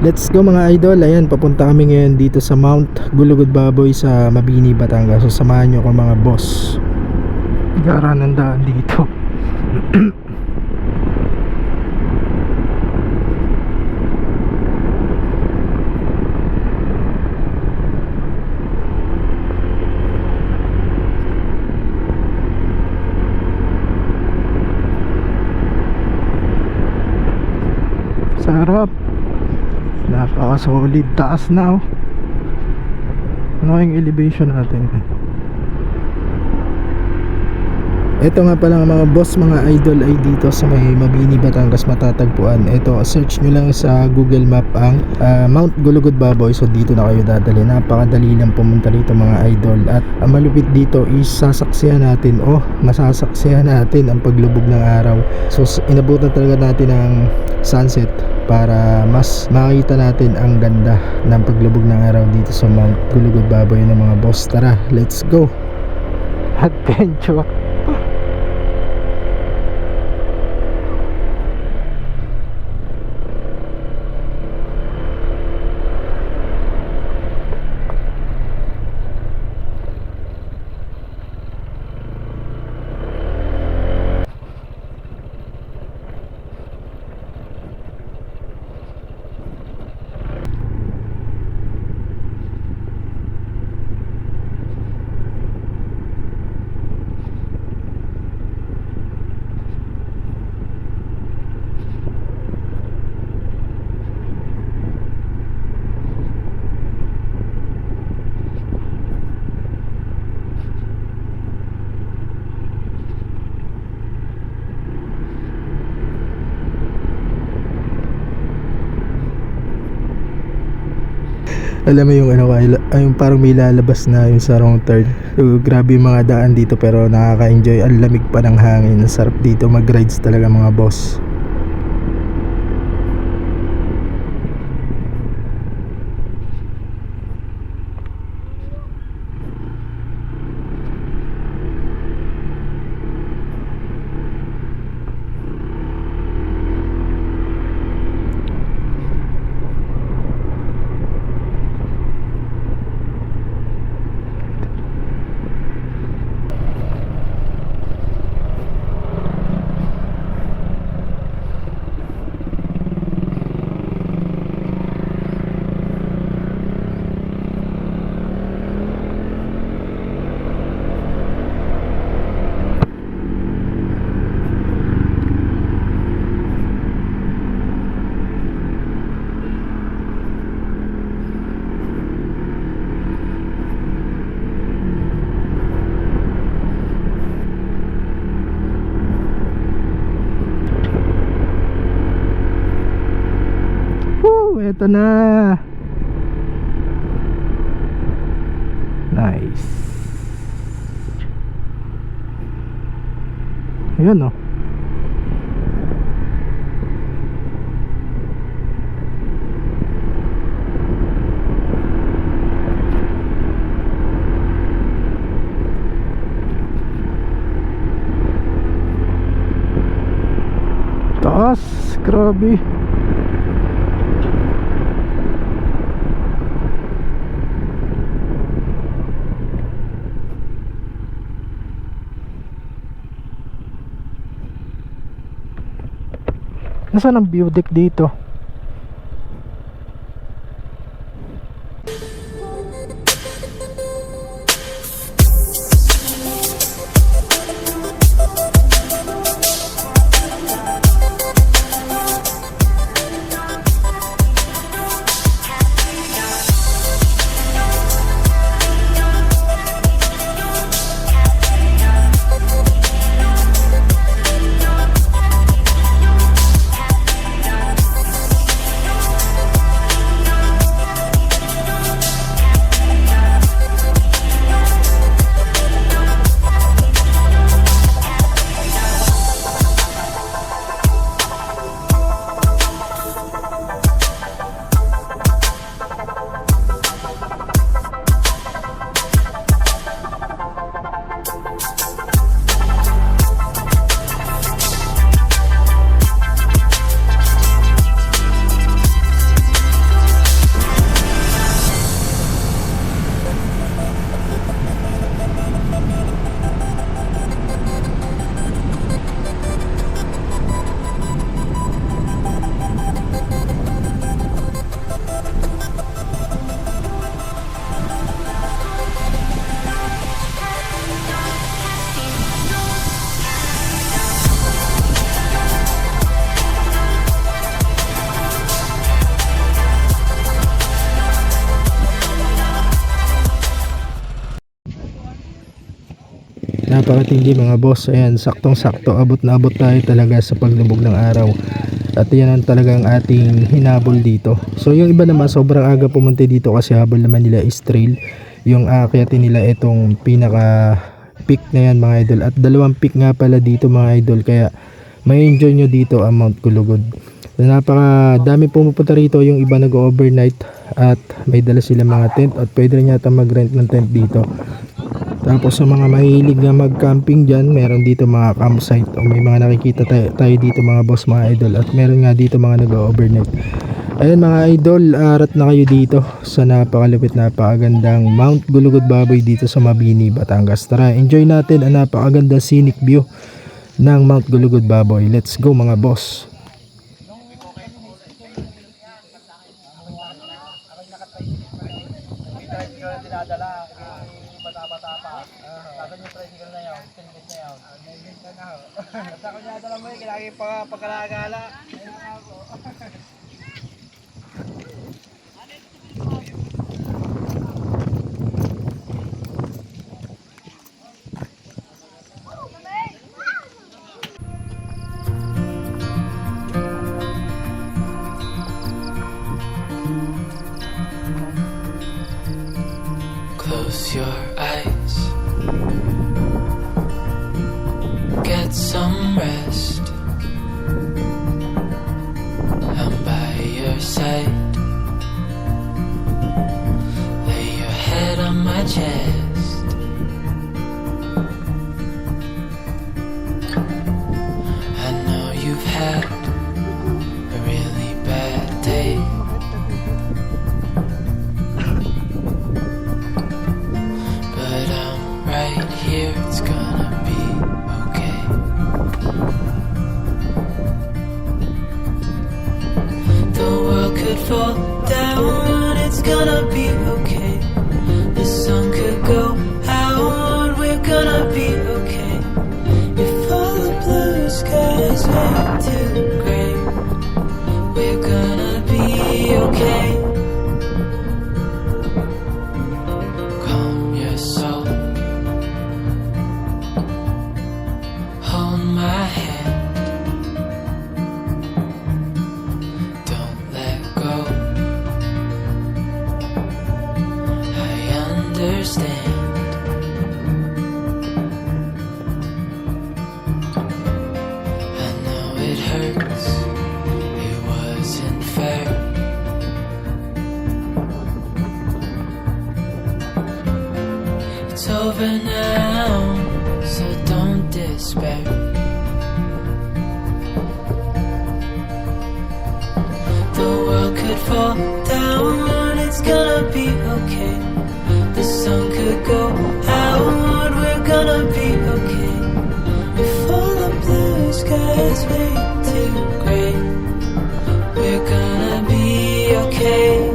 Let's go mga idol. Ayan, papunta kami ngayon dito sa Mount Gulugod Baboy sa Mabini, Batangas. So samahan nyo ko mga boss. Gara ng daan dito. Sarap. Napaka-solid. Taas na oh. Ano yung elevation natin? Ito nga pala mga boss, mga idol, ay dito sa may Mabini, Batangas matatagpuan. Ito, search nyo lang sa Google Map ang Mount Gulugod Baboy. So dito na kayo dadali. Napakadali lang pumunta dito mga idol. At ang malupit dito is sasaksihan natin masasaksihan natin ang paglubog ng araw. So inabutan talaga natin ang sunset para mas makita natin ang ganda ng paglubog ng araw dito sa Mount Gulugod Baboy ng mga boss. Tara, let's go! Adventure! Alam mo yung yung parang may lalabas na yung sa wrong turn. So, grabe yung mga daan dito pero nakaka-enjoy. Ang lamig pa ng hangin. Sarap dito mag-rides talaga mga boss. Ito na. Nice. Ayun oh. Taas, grabe. Nasaan ang view deck dito? napakatindi mga boss. Ayan, saktong sakto, abot na abot tayo talaga sa paglubog ng araw. At yan ang talagang ating hinabol dito. So yung iba naman sobrang aga pumunti dito kasi habol naman nila is trail. Yung aakyatin nila itong pinaka peak na yan mga idol. At dalawang peak nga pala dito mga idol, kaya may enjoy nyo dito ang Mount Gulugod. Napaka dami pumupunta rito, yung iba nag-overnight at may dala sila mga tent at pwede rin yata mag-rent ng tent dito. Tapos sa mga mahilig na mag-camping dyan, meron dito mga campsite o may mga nakikita tayo dito mga boss, mga idol. At meron nga dito mga nag-overnight. Ayan mga idol, arat na kayo dito sa napakalupit, napakagandang Mount Gulugod Baboy dito sa Mabini, Batangas. Tara, enjoy natin ang napakaganda scenic view ng Mount Gulugod Baboy. Let's go mga boss. Dinadala bata-bata pa. Kasi yung tricycle na yun, tinigit na yun. Nagigit ka na ho. Basta ko dinadala mo yun, kailangan pagkalagala. Ayun nga po. Close your eyes, get some rest. I'm by your side, lay your head on my chest. I know you've had a really bad day, but I'm right here, it's gonna be okay. The world could fall down, it's gonna be okay. The sun could go out, we're gonna be okay. If all the blue skies fade to gray, we're gonna be okay. Calm your soul, hold my hand, don't let go. I understand. I know it hurts, it wasn't fair. It's over now, so don't despair. The world could fall down, it's gonna be okay. The sun could go out, we're gonna be okay. If all the blue skies fade to gray, we're gonna be okay.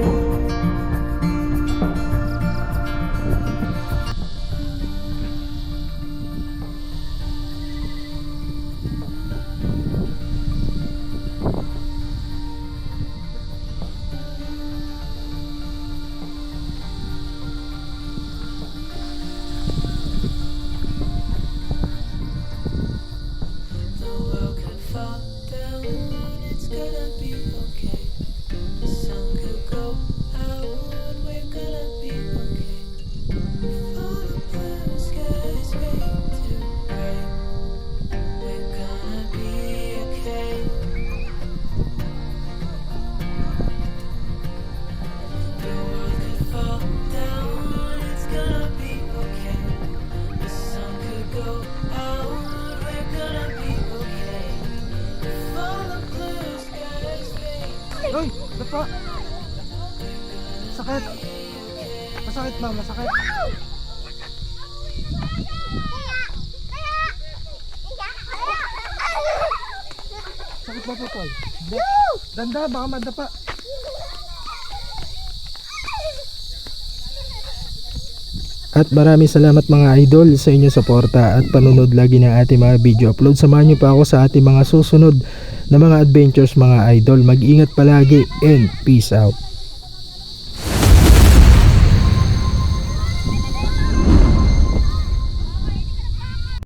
The world could fall down, it's gonna be okay. The sun could go out, we're gonna be okay. If all the blue skies fade to gray, we're gonna be okay. The world could fall down, it's gonna be okay. The sun could go out, we're gonna be okay. If all the blue skies fade, Uy! Dapa! Sakit! Masakit ba? Masakit? Sakit ba po, Paul? Hindi. Danda, baka madapa. At maraming salamat mga idol sa inyong suporta at panunod lagi ng ating mga video upload. Samahan nyo pa ako sa ating mga susunod na mga adventures mga idol. Mag-ingat palagi and peace out.